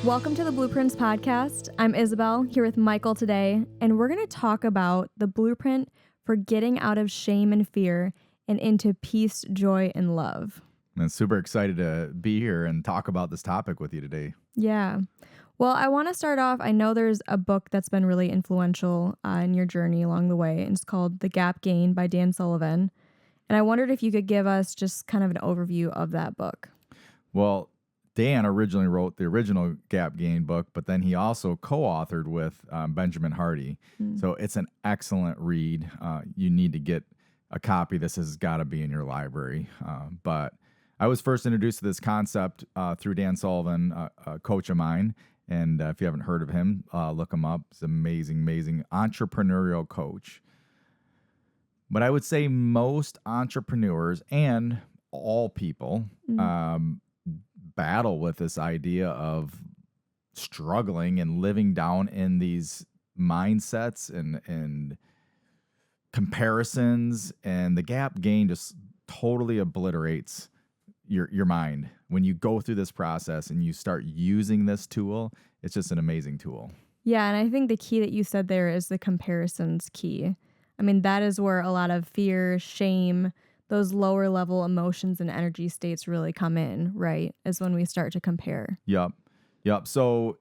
Welcome to the Blueprints podcast. I'm Isabelle here with Michael today, and we're going to talk about the blueprint for getting out of shame and fear and into peace, joy, and love. I'm super excited to be here and talk about this topic with you today. Yeah. Well, I want to start off. I know there's a book that's been really influential in your journey along the way, and it's called The Gap Gain by Dan Sullivan. And I wondered if you could give us just kind of an overview of that book. Well, Dan originally wrote the original Gap Gain book, but then he also co-authored with Benjamin Hardy. So it's an excellent read. You need to get a copy. This has got to be in your library. But I was first introduced to this concept through Dan Sullivan, a coach of mine. And if you haven't heard of him, look him up. He's an amazing, amazing entrepreneurial coach. But I would say most entrepreneurs and all people battle with this idea of struggling and living down in these mindsets and comparisons. And the Gap Gain just totally obliterates your mind. When you go through this process and you start using this tool, it's just an amazing tool. Yeah, and I think the key that you said there is the comparisons key. I mean, that is where a lot of fear, shame, those lower level emotions and energy states really come in, right? Is when we start to compare. Yep. So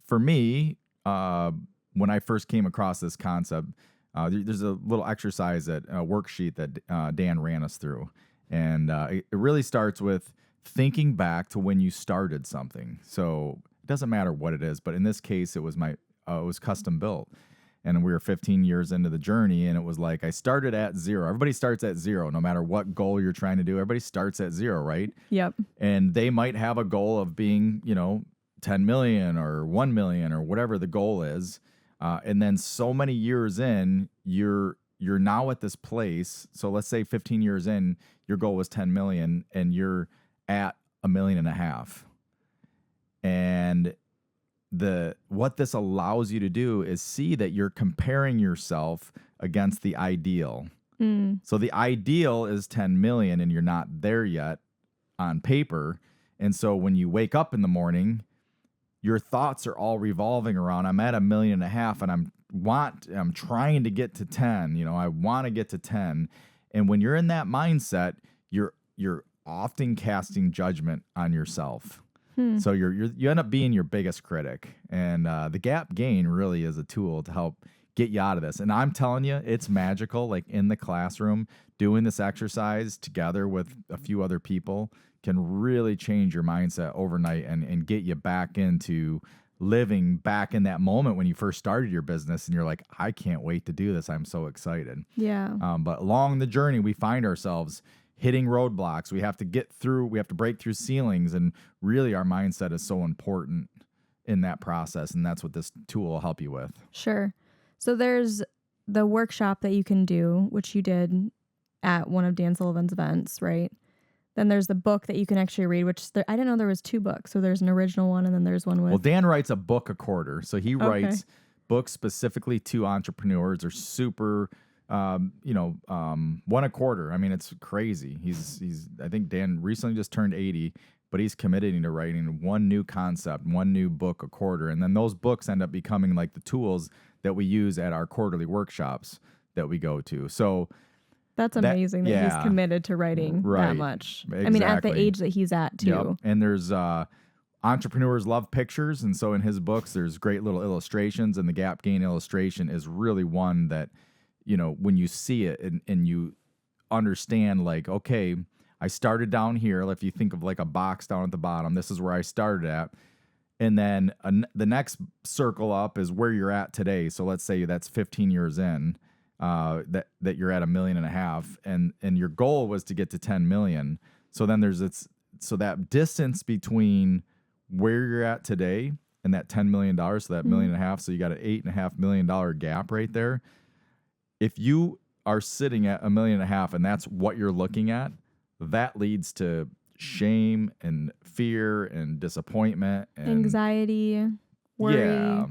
for me, when I first came across this concept, there's a little exercise, a worksheet that Dan ran us through. And it really starts with thinking back to when you started something. So it doesn't matter what it is, but in this case, it was it was custom built. And we were 15 years into the journey, and it was like I started at zero. Everybody starts at zero, no matter what goal you're trying to do. Everybody starts at zero, right? Yep. And they might have a goal of being, 10 million or 1 million or whatever the goal is. And then so many years in, you're now at this place. So let's say 15 years in, your goal was 10 million and you're at 1.5 million. And what this allows you to do is see that you're comparing yourself against the ideal. So the ideal is 10 million and you're not there yet on paper. And so when you wake up in the morning, your thoughts are all revolving around, I'm at 1.5 million and I'm trying to get to 10, I want to get to 10. And when you're in that mindset, you're often casting judgment on yourself. So you end up being your biggest critic. And the Gap Gain really is a tool to help get you out of this. And I'm telling you, it's magical. Like in the classroom, doing this exercise together with a few other people can really change your mindset overnight and get you back into living back in that moment when you first started your business. And you're like, I can't wait to do this. I'm so excited. Yeah. But along the journey, we find ourselves hitting roadblocks. We have to break through ceilings. And really our mindset is so important in that process. And that's what this tool will help you with. Sure. So there's the workshop that you can do, which you did at one of Dan Sullivan's events, right? Then there's the book that you can actually read, I didn't know there was 2 books. So there's an original one and then there's one with... Well, Dan writes a book a quarter. So he writes books specifically to entrepreneurs. They're super... one a quarter. I mean, it's crazy. I think Dan recently just turned 80, but he's committing to writing one new concept, one new book a quarter. And then those books end up becoming like the tools that we use at our quarterly workshops that we go to. So that's amazing that he's committed to writing that much. Exactly. I mean, at the age that he's at too. Yep. And there's, entrepreneurs love pictures. And so in his books, there's great little illustrations, and the Gap Gain illustration is really one that, when you see it and you understand, like, okay, I started down here. If you think of like a box down at the bottom, this is where I started at. And then the next circle up is where you're at today. So let's say that's 15 years in, that you're at 1.5 million, and your goal was to get to 10 million. So then so that distance between where you're at today and that $10 million, so that 1.5 million, so you got an $8.5 million gap right there. If you are sitting at 1.5 million and that's what you're looking at, that leads to shame and fear and disappointment and anxiety, worry. Yeah.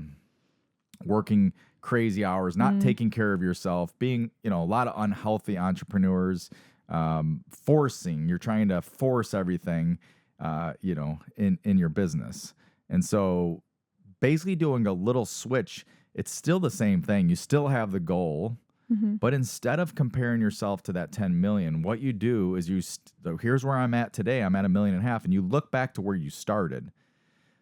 Working crazy hours, not taking care of yourself, being, a lot of unhealthy entrepreneurs, you're trying to force everything, in your business. And so basically doing a little switch, it's still the same thing. You still have the goal, Hmm. but instead of comparing yourself to that 10 million, what you do is so here's where I'm at today. I'm at 1.5 million, and you look back to where you started.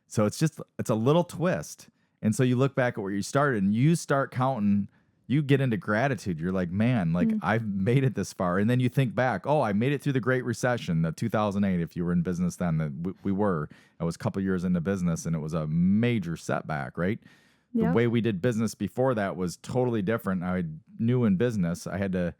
So it's a little twist. And so you look back at where you started and you start counting, you get into gratitude. You're like, man, like I've made it this far. And then you think back, oh, I made it through the Great Recession, the 2008, if you were in business then, that we were. I was a couple years into business and it was a major setback, right? The Yep. way we did business before that was totally different. I knew in business, I had to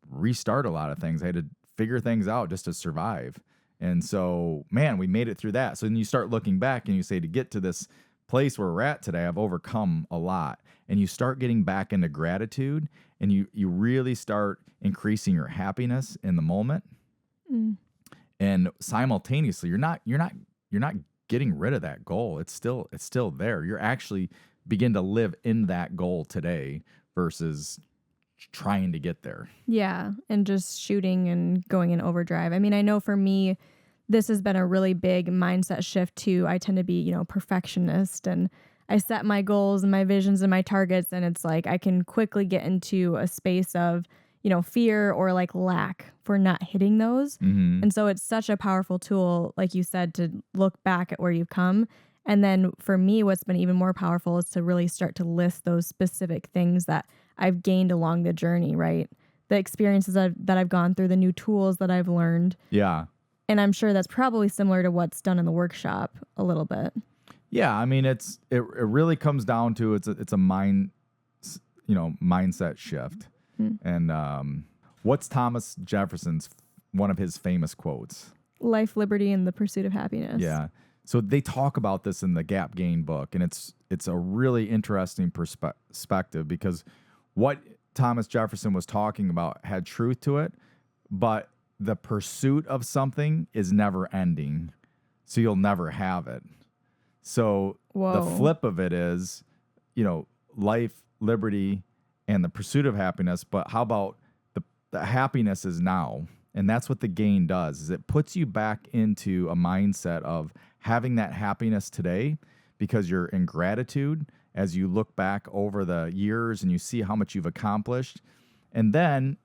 restart a lot of things. I had to figure things out just to survive. And so, man, we made it through that. So then you start looking back and you say, to get to this place where we're at today, I've overcome a lot. And you start getting back into gratitude, and you really start increasing your happiness in the moment. Mm. And simultaneously, you're not getting rid of that goal. It's still there. You're actually begin to live in that goal today versus trying to get there. Yeah, and just shooting and going in overdrive. I mean, I know for me, this has been a really big mindset shift too. I tend to be, perfectionist, and I set my goals and my visions and my targets, and it's like I can quickly get into a space of, fear or like lack for not hitting those. Mm-hmm. And so it's such a powerful tool, like you said, to look back at where you've come. And then for me, what's been even more powerful is to really start to list those specific things that I've gained along the journey, right? The experiences that I've gone through, the new tools that I've learned. Yeah. And I'm sure that's probably similar to what's done in the workshop a little bit. Yeah, I mean it really comes down to it's a mindset shift. And what's Thomas Jefferson's one of his famous quotes? Life, liberty, and the pursuit of happiness. Yeah. So they talk about this in the Gap Gain book, and it's a really interesting perspective, because what Thomas Jefferson was talking about had truth to it, but the pursuit of something is never ending, so you'll never have it. So the flip of it is, life, liberty, and the pursuit of happiness. But how about the happiness is now? And that's what the gain does, is it puts you back into a mindset of having that happiness today, because you're in gratitude as you look back over the years and you see how much you've accomplished. And then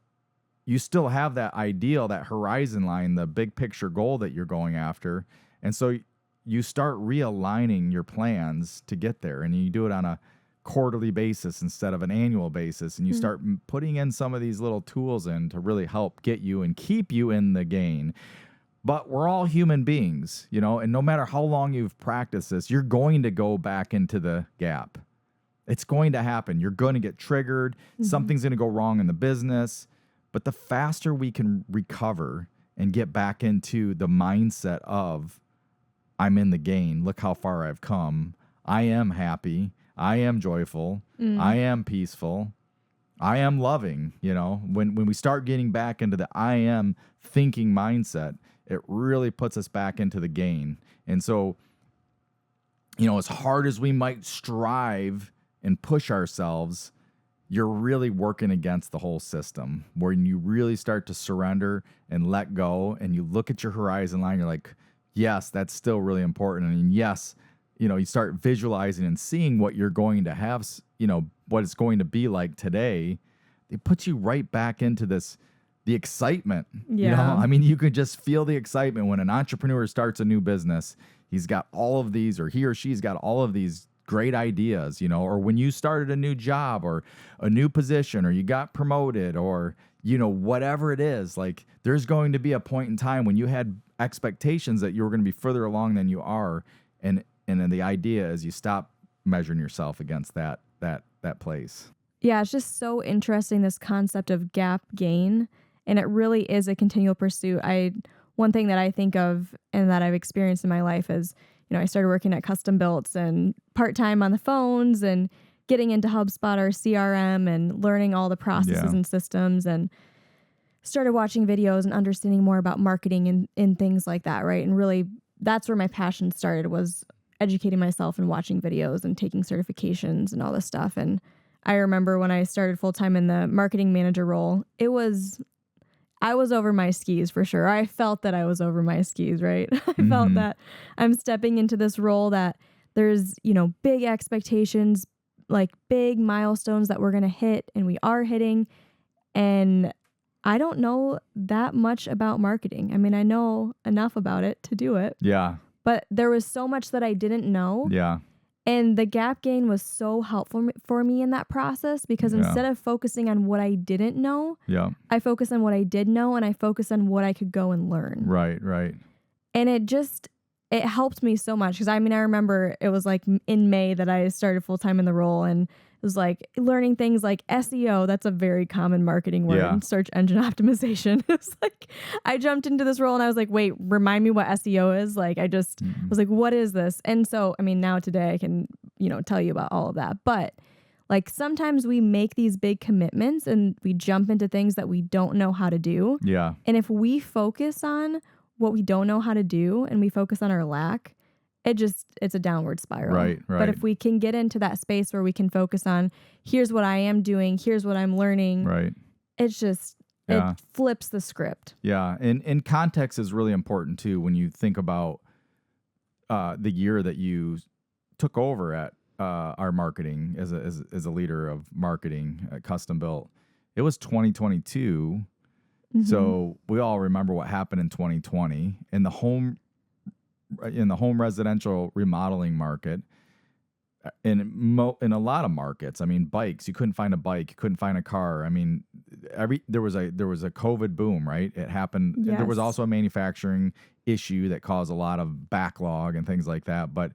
you still have that ideal, that horizon line, the big picture goal that you're going after. And so you start realigning your plans to get there, and you do it on a quarterly basis instead of an annual basis. And you start putting in some of these little tools in to really help get you and keep you in the gain. But we're all human beings, and no matter how long you've practiced this, you're going to go back into the gap. It's going to happen. You're going to get triggered. Something's going to go wrong in the business. But the faster we can recover and get back into the mindset of, I'm in the gain, look how far I've come, I am happy, I am joyful, I am peaceful, I am loving, when we start getting back into the I am thinking mindset, it really puts us back into the gain. And so, as hard as we might strive and push ourselves, you're really working against the whole system. When you really start to surrender and let go, and you look at your horizon line, you're like, yes, that's still really important. And yes, you start visualizing and seeing what you're going to have, what it's going to be like today. It puts you right back into the excitement. Yeah. I mean, you could just feel the excitement when an entrepreneur starts a new business. He's got all of these, or he or she's got all of these great ideas, or when you started a new job or a new position, or you got promoted, or, whatever it is, like there's going to be a point in time when you had expectations that you were going to be further along than you are. And then the idea is you stop measuring yourself against that place. Yeah, it's just so interesting, this concept of gap gain. And it really is a continual pursuit. One thing that I think of and that I've experienced in my life is, I started working at Custom Builts and part-time on the phones and getting into HubSpot or CRM and learning all the processes and systems, and started watching videos and understanding more about marketing and things like that, right? And really, that's where my passion started, was educating myself and watching videos and taking certifications and all this stuff. And I remember when I started full-time in the marketing manager role, it was I was over my skis for sure. I felt that I was over my skis, right? I felt Mhm. that I'm stepping into this role that there's, big expectations, like big milestones that we're going to hit and we are hitting. And I don't know that much about marketing. I mean, I know enough about it to do it, Yeah. but there was so much that I didn't know. Yeah. And the gap gain was so helpful for me in that process because Yeah. instead of focusing on what I didn't know, Yeah. I focused on what I did know and I focused on what I could go and learn. Right. Right. And it helped me so much because I mean, I remember it was like in May that I started full time in the role and it was like learning things like SEO. That's a very common marketing word, Yeah. search engine optimization. It's like I jumped into this role and I was like, wait, remind me what SEO is. Like I just was like, what is this? And so, I mean, now today I can, tell you about all of that. But like sometimes we make these big commitments and we jump into things that we don't know how to do. Yeah. And if we focus on what we don't know how to do and we focus on our lack, it's a downward spiral. Right. Right. But if we can get into that space where we can focus on, here's what I am doing, here's what I'm learning, Right. it's just, Yeah. it flips the script. Yeah. And context is really important too when you think about the year that you took over at our marketing as a leader of marketing at Custom Built. It was 2022. So we all remember what happened in 2020 in the home residential remodeling market. In a lot of markets, I mean, bikes. You couldn't find a bike. You couldn't find a car. I mean, there was a COVID boom, right? It happened. Yes. There was also a manufacturing issue that caused a lot of backlog and things like that. But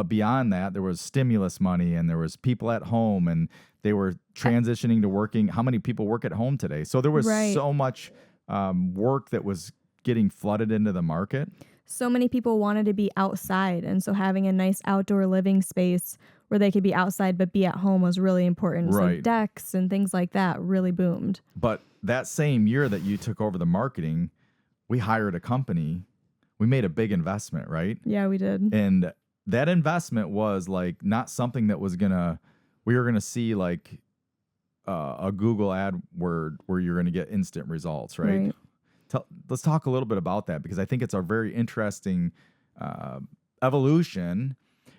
beyond that, there was stimulus money and there was people at home and they were transitioning to working. How many people work at home today? So there was so much work that was getting flooded into the market. So many people wanted to be outside. And so having a nice outdoor living space where they could be outside but be at home was really important. Right. So decks and things like that really boomed. But that same year that you took over the marketing, we hired a company. We made a big investment, right? Yeah, we did. And that investment was like not something that was we were gonna see like a Google ad word where you're gonna get instant results, right? Let's talk a little bit about that because I think it's a very interesting evolution.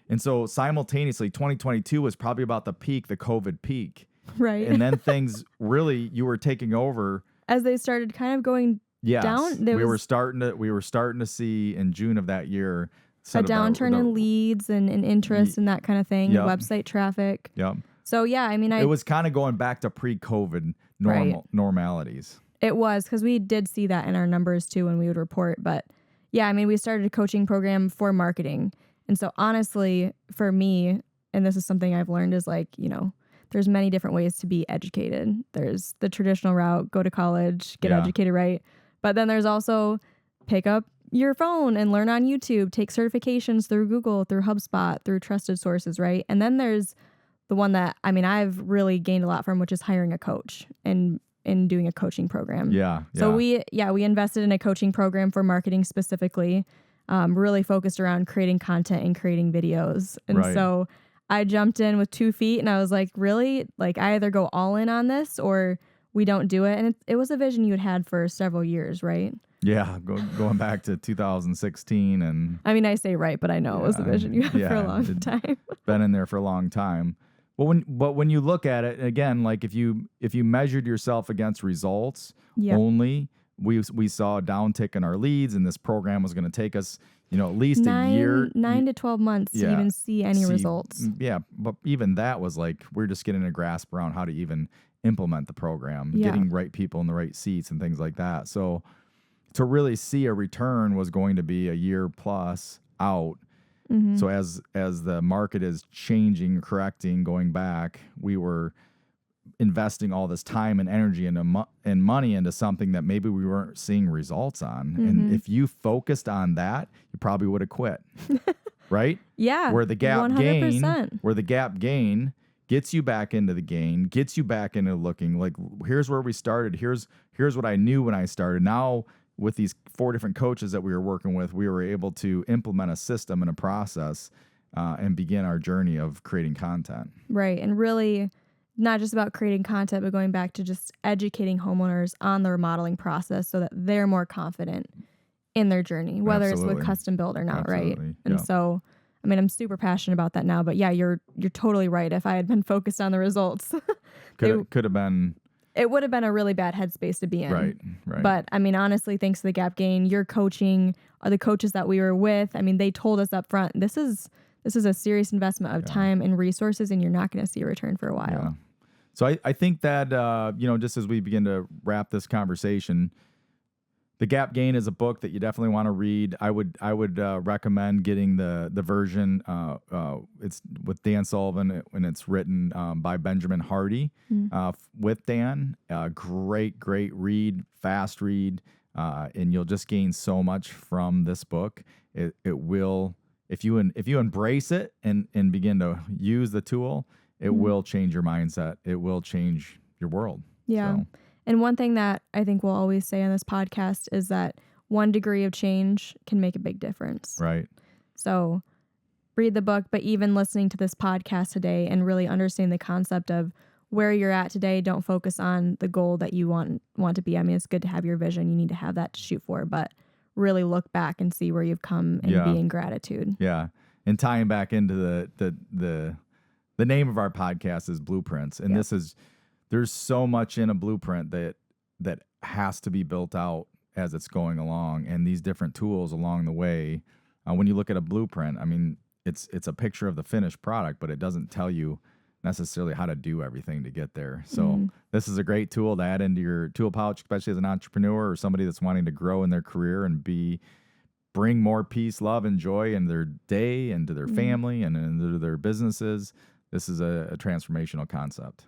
And so simultaneously, 2022 was probably about the COVID peak. Right. And then things really, you were taking over. As they started kind of going down. We were starting to see in June of that year a downturn in leads and interest and that kind of thing, website traffic. Yep. So yeah, I mean, it was kind of going back to pre-COVID normalities. It was because we did see that in our numbers too when we would report. But yeah, I mean, we started a coaching program for marketing. And so honestly, for me, and this is something I've learned is like, there's many different ways to be educated. There's the traditional route, go to college, get educated, right? But then there's also pick up your phone and learn on YouTube, take certifications through Google, through HubSpot, through trusted sources, right? And then there's the one that, I mean, I've really gained a lot from, which is hiring a coach and doing a coaching program. Yeah. So we invested in a coaching program for marketing specifically, really focused around creating content and creating videos. And so I jumped in with 2 feet and I was like, really? Like I either go all in on this or we don't do it. And it was a vision you had for several years, right? Yeah. Going back to 2016 and. I mean, I say right, but I know it was a vision you had for a long time. Been in there for a long time. But when you look at it again, like if you measured yourself against results only, we saw a downtick in our leads, and this program was going to take us, at least a year, 9 to 12 months to even see any results. Yeah, but even that was like we're just getting a grasp around how to even implement the program, getting right people in the right seats and things like that. So to really see a return was going to be a year plus out. Mm-hmm. So as the market is changing, correcting, going back, we were investing all this time and energy and money into something that maybe we weren't seeing results on. Mm-hmm. And if you focused on that, you probably would have quit. Right? Yeah. Where the gap 100%. gain gets you back into the gain, gets you back into looking like here's where we started. Here's what I knew when I started. Now with these 4 different coaches that we were working with, we were able to implement a system and a process and begin our journey of creating content. Right. And really not just about creating content, but going back to just educating homeowners on the remodeling process so that they're more confident in their journey, whether it's with Absolutely. custom build or not, right? Absolutely. And Yeah. so, I mean, I'm super passionate about that now, but yeah, you're totally right. If I had been focused on the results, they, Could have been it would have been a really bad headspace to be in. right. Right. But I mean, honestly, thanks to the Gap Gain, your coaching, or the coaches that we were with, I mean, they told us up front, this is a serious investment of Yeah. time and resources, and you're not going to see a return for a while. Yeah. So I think that, just as we begin to wrap this conversation, The Gap Gain is a book that you definitely want to read. I would recommend getting the version. It's with Dan Sullivan, and it's written by Benjamin Hardy with Dan. Great read, fast read, and you'll just gain so much from this book. It will, if you embrace it and begin to use the tool, it will change your mindset. It will change your world. Yeah. So. And one thing that I think we'll always say on this podcast is that 1 degree of change can make a big difference. Right. So read the book, but even listening to this podcast today and really understanding the concept of where you're at today, don't focus on the goal that you want to be. I mean, it's good to have your vision. You need to have that to shoot for, but really look back and see where you've come and be in gratitude. Yeah. And tying back into the name of our podcast is Blueprints. And there's so much in a blueprint that has to be built out as it's going along, and these different tools along the way. When you look at a blueprint, I mean, it's a picture of the finished product, but it doesn't tell you necessarily how to do everything to get there. So this is a great tool to add into your tool pouch, especially as an entrepreneur or somebody that's wanting to grow in their career and bring more peace, love, and joy in their day and to their family and into their businesses. This is a transformational concept.